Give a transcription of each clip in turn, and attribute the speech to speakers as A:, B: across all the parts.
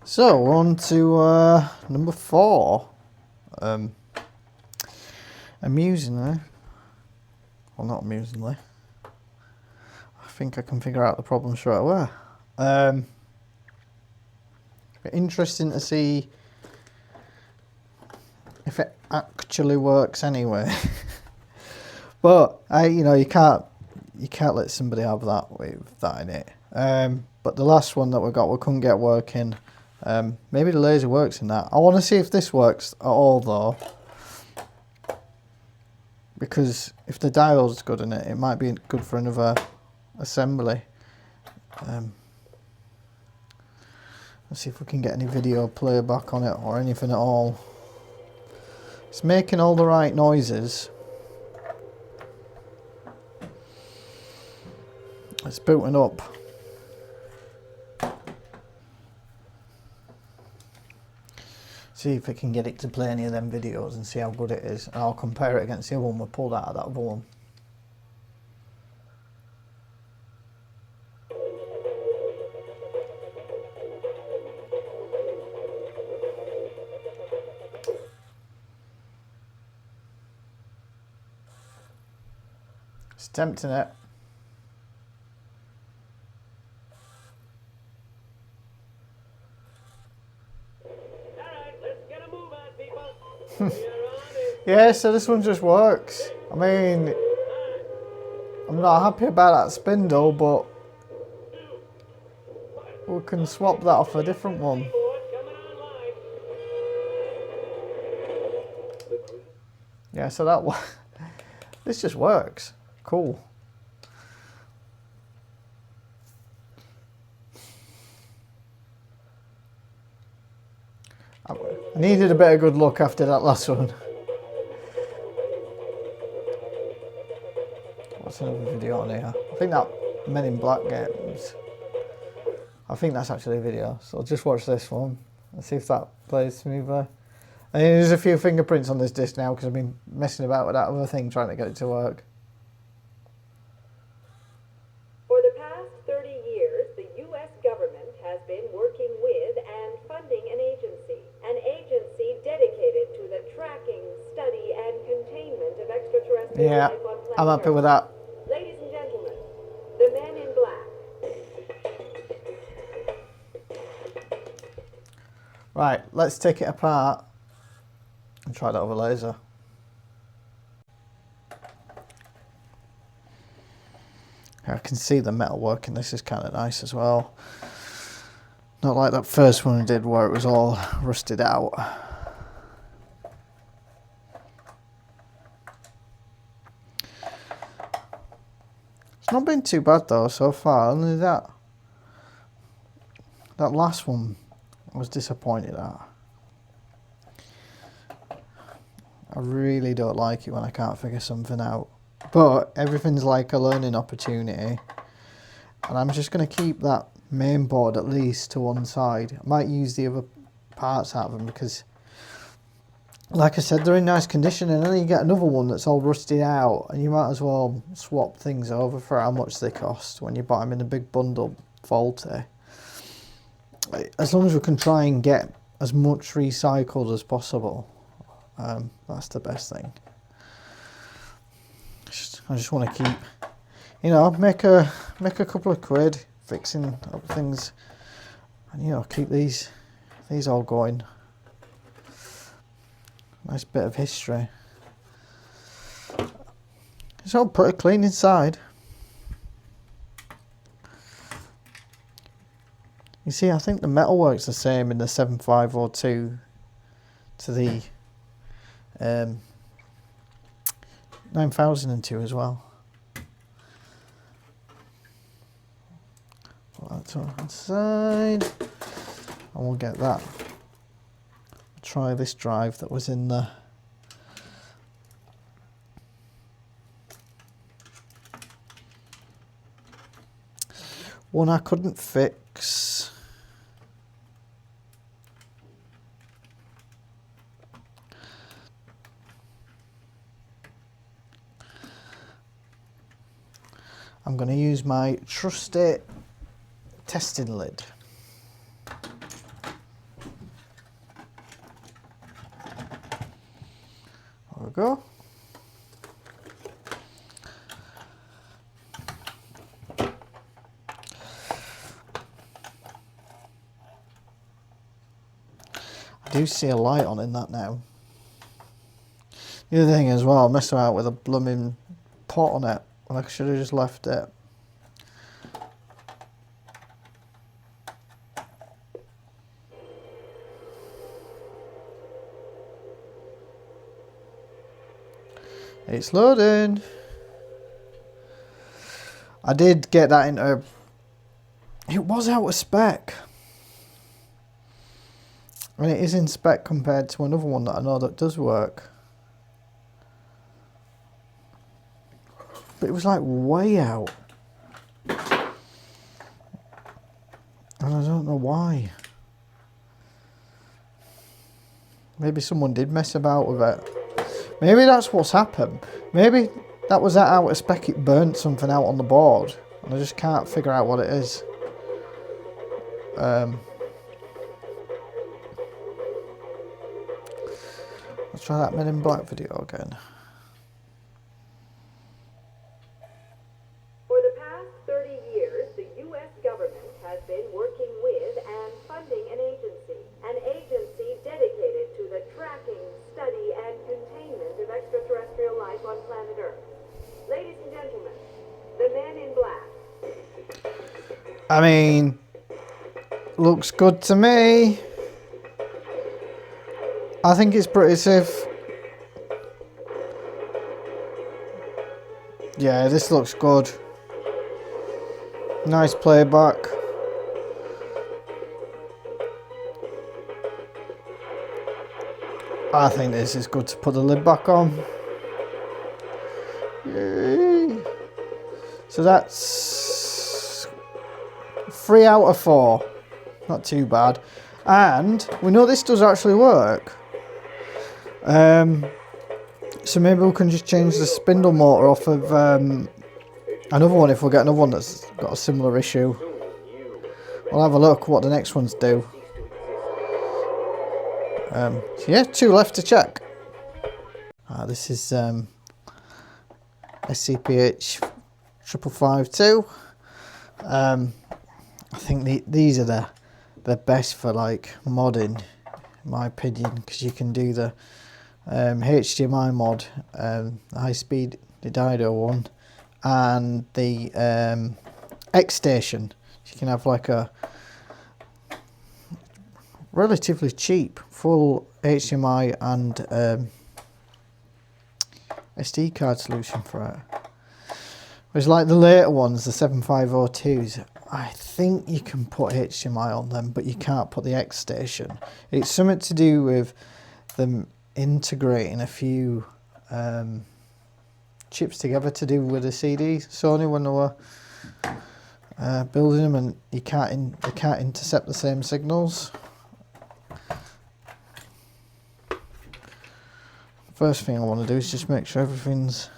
A: So on to number 4. Amusingly, well, not amusingly, I think I can figure out the problem straight away. Interesting to see if it actually works anyway. But you can't let somebody have that with that in it. But the last one that we couldn't get working. Maybe the laser works in that. I want to see if this works at all though, because if the dial's good in it, it might be good for another assembly. Let's see if we can get any video playback on it or anything at all. It's making all the right noises. It's booting up. See if I can get it to play any of them videos and see how good it is. And I'll compare it against the other one we pulled out of that other one. It's tempting it. Yeah, so this one just works. I mean, I'm not happy about that spindle, but we can swap that off a different one. Yeah, so that one, this just works. Cool. I needed a bit of good luck after that last one. What's another video on here? I think that Men in Black games. I think that's actually a video. So I'll just watch this one and see if that plays smoothly. And there's a few fingerprints on this disc now because I've been messing about with that other thing trying to get it to work.
B: For the past 30 years, the U.S. government has been working with and funding an agency dedicated to the tracking, study, and containment of extraterrestrial life on planet
A: I'm happy with that.
B: Ladies and gentlemen, the Men in Black.
A: Right, let's take it apart and try that other laser. I can see the metal working. This is kind of nice as well. Not like that first one we did where it was all rusted out. It's not been too bad though so far. Only that last one I was disappointed at. I really don't like it when I can't figure something out. But everything's like a learning opportunity. And I'm just going to keep that main board at least to one side. I might use the other parts out of them because, like I said, they're in nice condition, and then you get another one that's all rusted out, and you might as well swap things over for how much they cost when you buy them in a big bundle faulty. As long as we can try and get as much recycled as possible, that's the best thing. I just want to keep, make a couple of quid fixing up things, and keep these all going. Nice bit of history. It's all pretty clean inside. You see, I think the metal works the same in the 7502 to the 9002 as well. Put that to one side, and we'll get that. Try this drive that was in the one I couldn't fix. I'm going to use my trusty testing lid. go. I do see a light on in that now. The other thing as well, I messed about with a blooming pot on it when I should have just left it. It's loading. I did get that into... It was out of spec. And it is in spec compared to another one that I know that does work. But it was like way out. And I don't know why. Maybe someone did mess about with it. Maybe that's what's happened. Maybe that was that out of spec, it burnt something out on the board. And I just can't figure out what it is. Let's try that Men in Black video again.
B: For the past 30 years, the U.S. government has been working with and funding an agency dedicated to the tracking, study, and containment of extraterrestrial life on planet Earth. Ladies and gentlemen, the Men in Black.
A: I mean, looks good to me. I think it's pretty safe. Yeah, this looks good. Nice playback. I think this is good to put the lid back on. Yay. So that's 3 out of 4. Not too bad. And we know this does actually work. So maybe we can just change the spindle motor off of another one if we get another one that's got a similar issue. We'll have a look what the next ones do. So yeah, 2 left to check. This is SCPH 5552. I think these are the best for like modding, in my opinion, because you can do the HDMI mod, the high speed Dido one, and the Xstation. You can have like a relatively cheap full HDMI and SD card solution for it. Whereas like the later ones, the 7502s, I think you can put HDMI on them, but you can't put the Xstation. It's something to do with them integrating a few chips together to do with the CD. Sony, when they were building them, and they can't intercept the same signals. First thing I want to do is just make sure everything's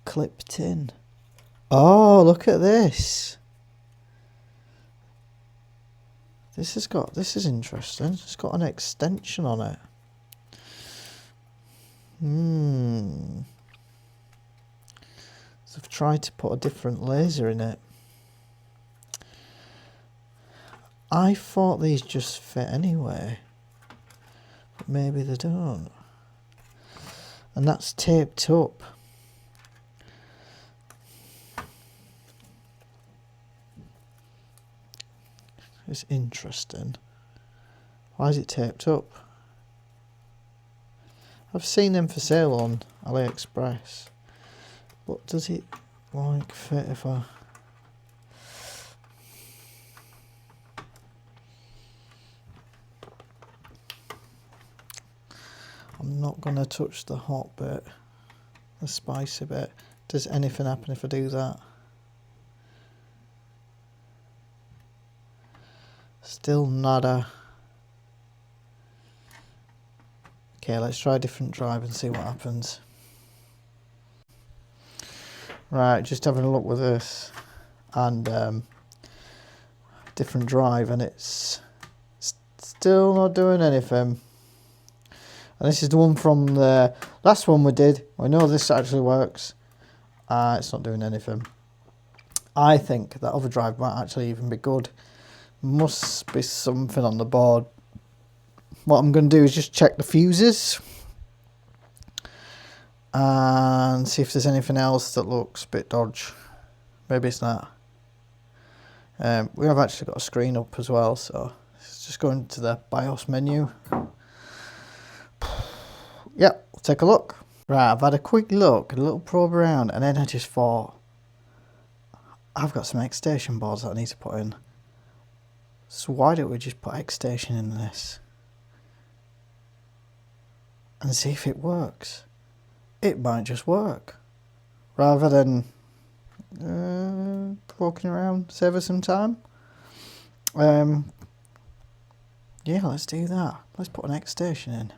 A: clipped in. Oh, look at this. This is interesting. It's got an extension on it. So I've tried to put a different laser in it. I thought these just fit anyway, but maybe they don't. And that's taped up. It's interesting. Why is it taped up? I've seen them for sale on AliExpress. But does it like fit if I... I'm not going to touch the hot bit, the spicy bit. Does anything happen if I do that? Still nada. Okay, let's try a different drive and see what happens. Right, just having a look with this and different drive, and it's still not doing anything. And this is the one from the last one we did. I know this actually works. It's not doing anything. I think that overdrive might actually even be good. Must be something on the board. What I'm going to do is just check the fuses and see if there's anything else that looks a bit dodge. Maybe it's not. We have actually got a screen up as well, so let's just go into the BIOS menu. Yep, we'll take a look. Right, I've had a quick look, a little probe around, and then I just thought, I've got some Xstation boards that I need to put in. So why don't we just put Xstation in this? And see if it works. It might just work. Rather than walking around, save us some time. Yeah, let's do that. Let's put an Xstation in.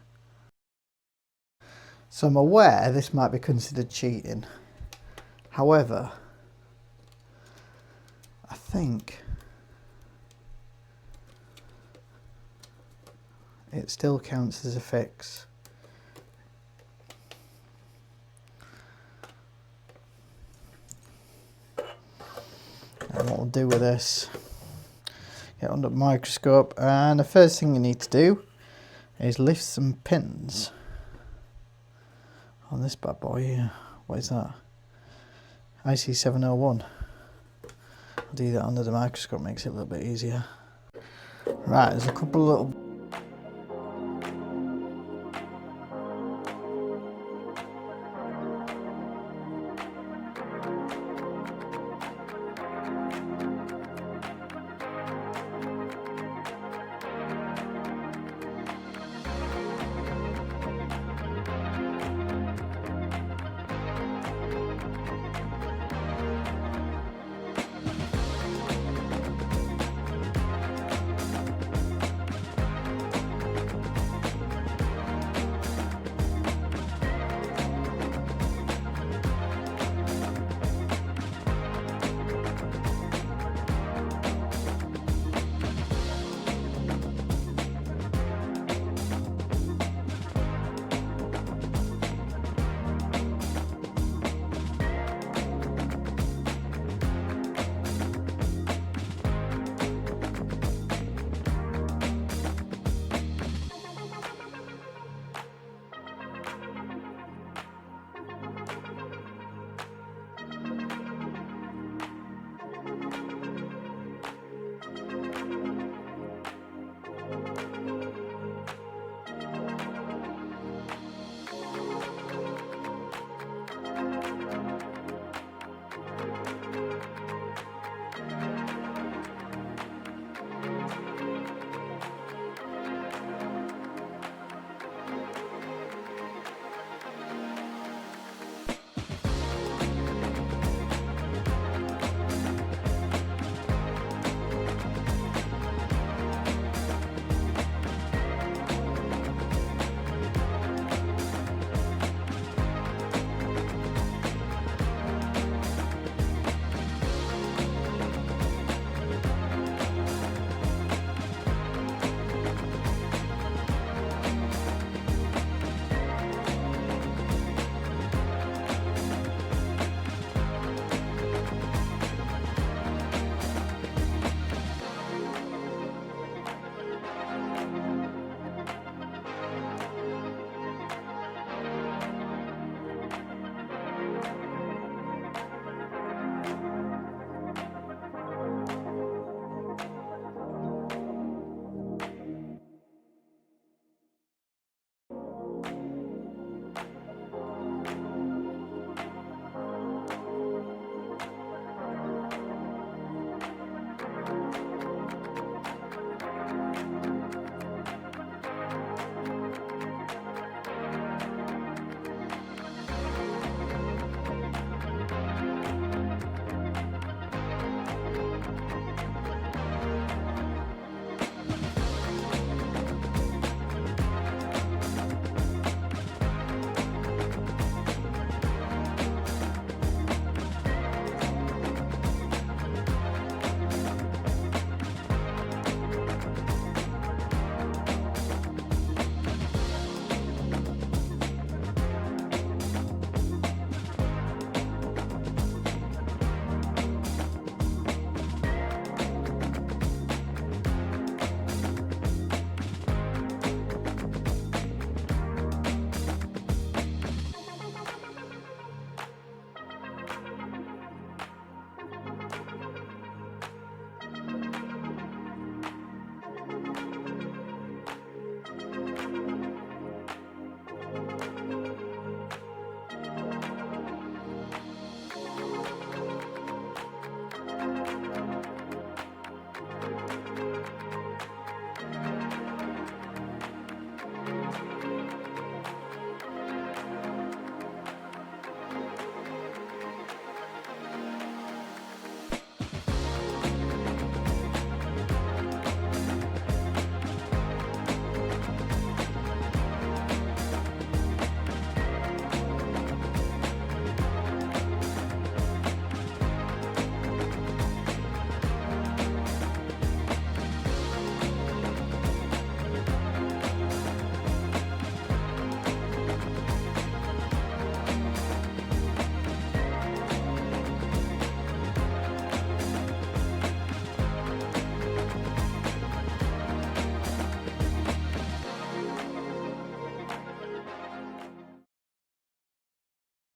A: So I'm aware this might be considered cheating. However, I think it still counts as a fix. And what we'll do with this, get under the microscope, and the first thing you need to do is lift some pins on this bad boy here. What is that? IC701. I'll do that under the microscope, makes it a little bit easier. Right, there's a couple of little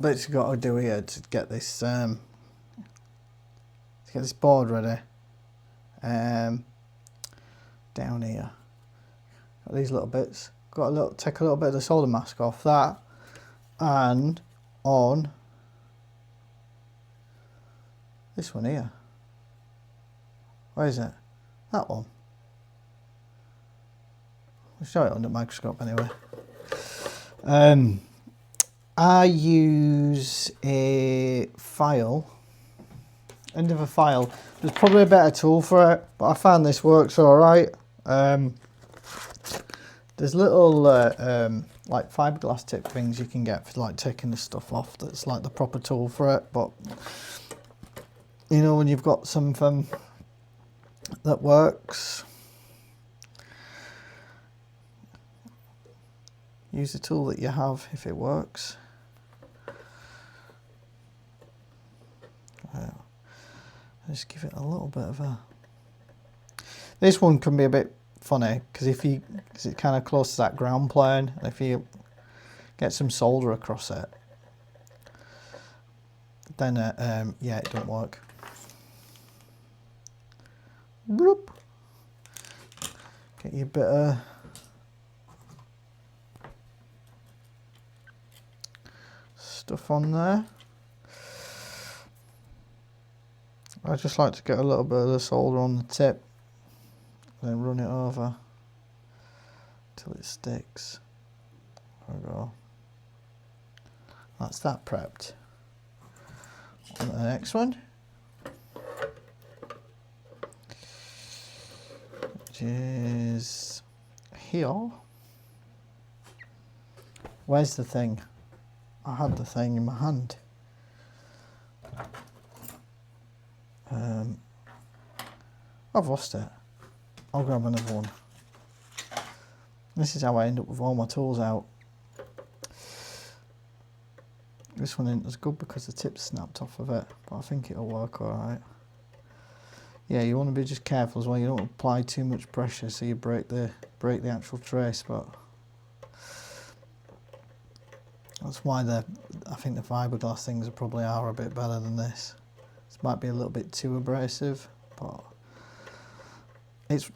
A: bits you got to do here to get this board ready. Down here, got these little bits. Take a little bit of the solder mask off that, and on this one here. Where is it? That one. I'll show it under the microscope anyway. I use a file, end of a file. There's probably a better tool for it, but I found this works alright. There's little like fiberglass tip things you can get for like taking the stuff off. That's like the proper tool for it. But you know, when you've got something that works, use the tool that you have if it works. Just give it a little bit of a... This one can be a bit funny because it's kind of close to that ground plane, and if you get some solder across it, then yeah, it don't work. Bloop. Get you a bit of stuff on there. I just like to get a little bit of the solder on the tip, then run it over till it sticks. There we go. That's that prepped. On to the next one, which is here. Where's the thing? I had the thing in my hand. I've lost it. I'll grab another one. This is how I end up with all my tools out. This one isn't as good because the tip's snapped off of it, but I think it'll work alright. Yeah, you want to be just careful as well. You don't apply too much pressure so you break the actual trace, but that's why I think the fiberglass things probably are a bit better than this. This might be a little bit too abrasive, but it's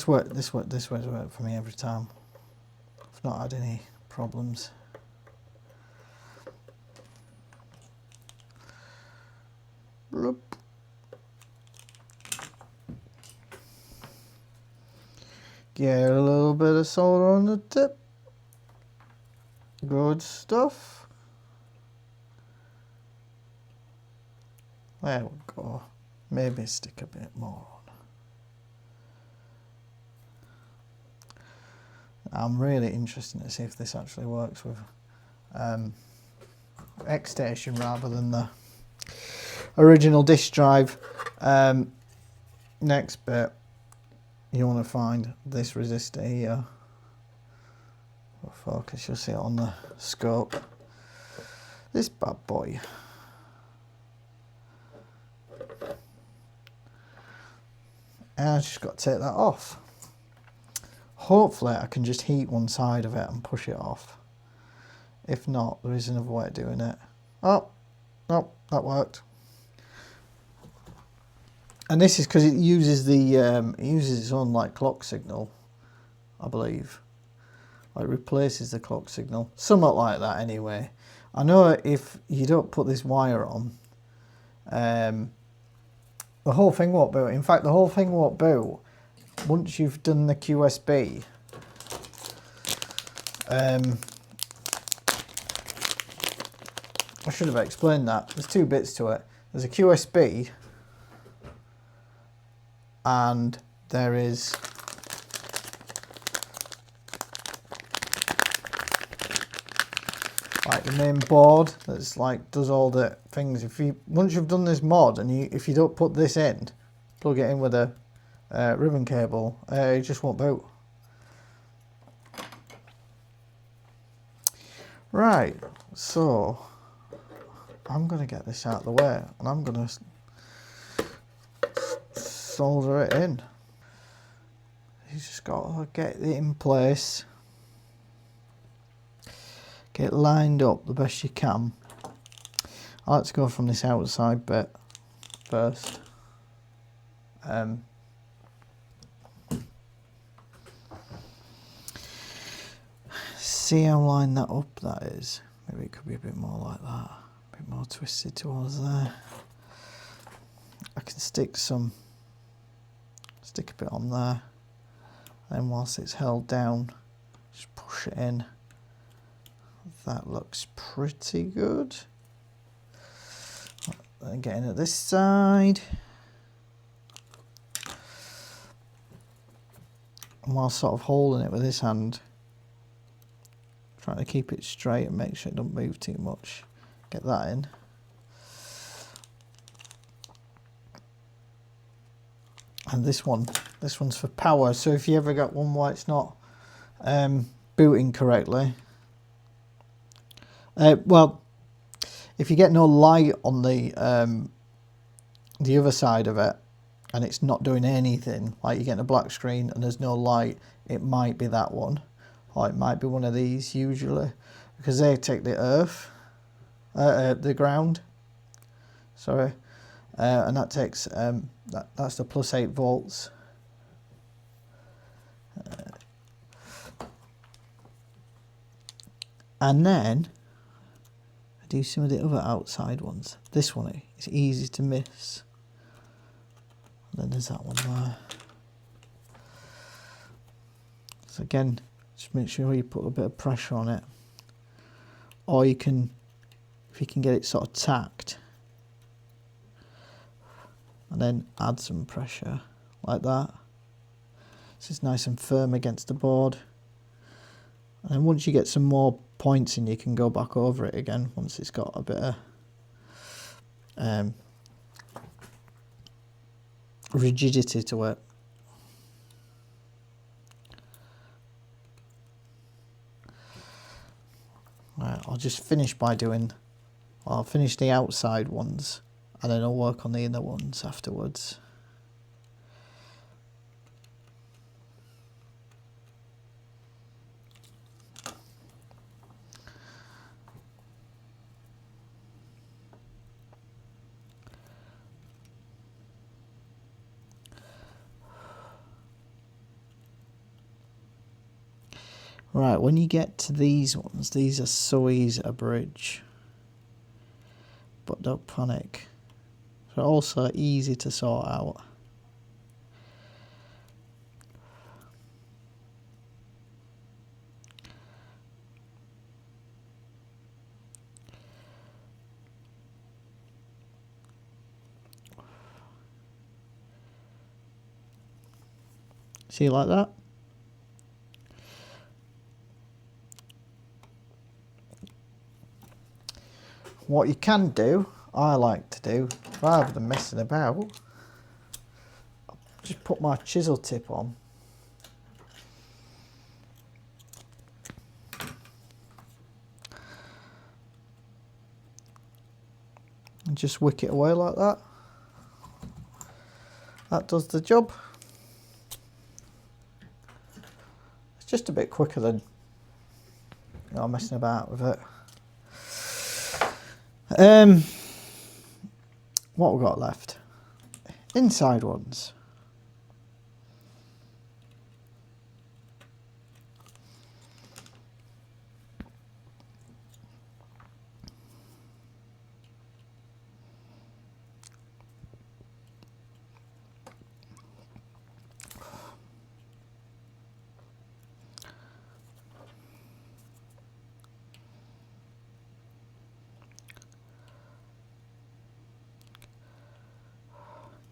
A: worked. This way's worked for me every time. I've not had any problems. Bloop. Get a little bit of solder on the tip. Good stuff. There we go. Maybe stick a bit more on. I'm really interested to see if this actually works with Xstation rather than the original disk drive. Next bit, you want to find this resistor here. For focus, you'll see it on the scope. This bad boy. And I just got to take that off. Hopefully I can just heat one side of it and push it off. If not, there is another way of doing it. Oh, no, that worked. And this is because it uses its own like clock signal, I believe. It replaces the clock signal, somewhat like that anyway. I know if you don't put this wire on, the whole thing won't boot. In fact, the whole thing won't boot once you've done the QSB. I should have explained that. There's two bits to it. There's a QSB and there is like the main board that's like does all the things. Once you've done this mod and if you don't put this in, plug it in with a ribbon cable, it just won't boot. Right, so I'm gonna get this out of the way and I'm gonna solder it in. You just gotta get it in place, get it lined up the best you can. I like to go from this outside bit first. See how lined that up that is? Maybe it could be a bit more like that. A bit more twisted towards there. I can stick a bit on there. Then whilst it's held down, just push it in. That looks pretty good. Then getting at this side. And while sort of holding it with this hand, trying to keep it straight and make sure it don't move too much. Get that in. And this one's for power. So if you ever got one where it's not booting correctly, well, if you get no light on the other side of it, and it's not doing anything, like you're getting a black screen and there's no light, it might be that one, or it might be one of these usually, because they take the earth, the ground, sorry, and that takes that's the plus 8 volts. And then I do some of the other outside ones. This one is easy to miss. And then there's that one there. So again, just make sure you put a bit of pressure on it. Or you can, if you can get it sort of tacked, and then add some pressure like that. So it's nice and firm against the board. And then once you get some more points in, you can go back over it again once it's got a bit of rigidity to it. Right, I'll just finish by doing, I'll finish the outside ones and then I'll work on the inner ones afterwards. Right, when you get to these ones, these are so easy to bridge, but don't panic. They're also easy to sort out. See, like that? What you can do, I like to do, rather than messing about, just put my chisel tip on. And just wick it away like that. That does the job. It's just a bit quicker than, you know, messing about with it. What we got left? Inside ones.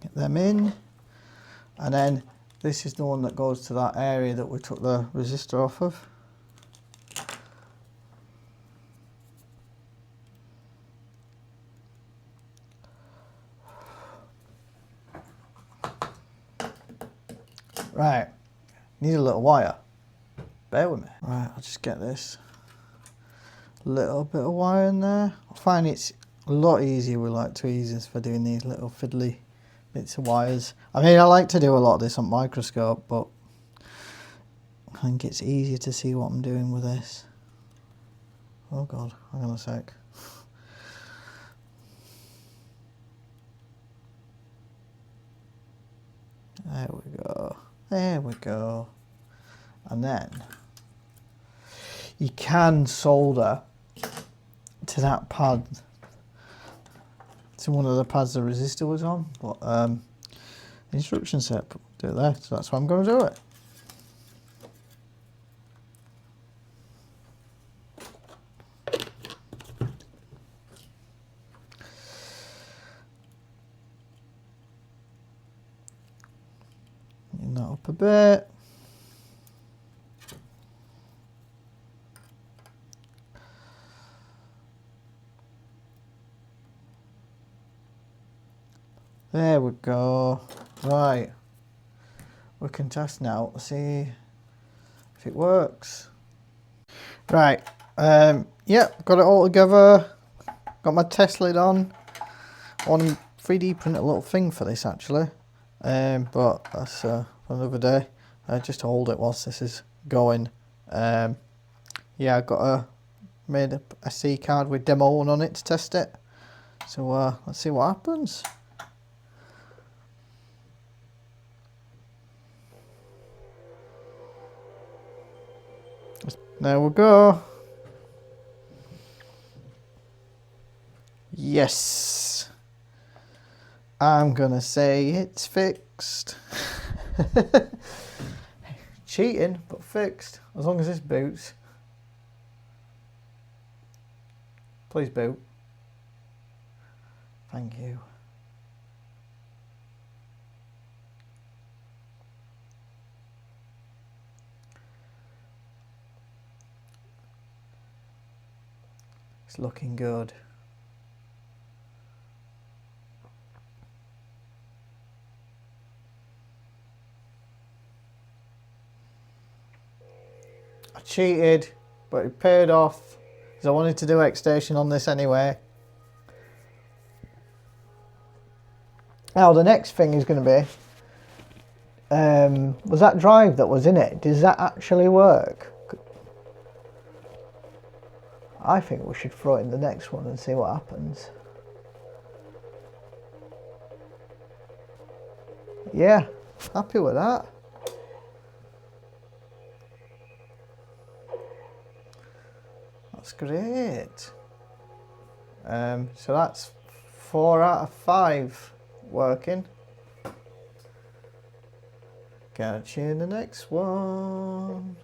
A: Get them in, and then this is the one that goes to that area that we took the resistor off of. Right, need a little wire. Bear with me. Right, I'll just get this little bit of wire in there. I find it's a lot easier with like tweezers for doing these little fiddly bits of wires. I mean, I like to do a lot of this on microscope, but I think it's easier to see what I'm doing with this. Oh God, hang on a sec. There we go. There we go. And then you can solder to that pad, to one of the pads the resistor was on, but the instruction set do it there, so that's why I'm going to do it. That up a bit. There we go. Right. We can test now to see if it works. Right. Yep, got it all together. Got my test lid on. I want to 3D print a little thing for this actually. But that's for another day. Just to hold it whilst this is going. Yeah, I made a SD card with demo 1 on it to test it. So let's see what happens. There we go. Yes. I'm gonna say it's fixed. Cheating, but fixed. As long as this boots. Please boot. Thank you. It's looking good. I cheated, but it paid off because I wanted to do Xstation on this anyway. Now the next thing is going to be, was that drive that was in it, does that actually work? I think we should throw it in the next one and see what happens. Yeah, happy with that. That's great. So that's 4 out of 5 working. Catch you in the next one.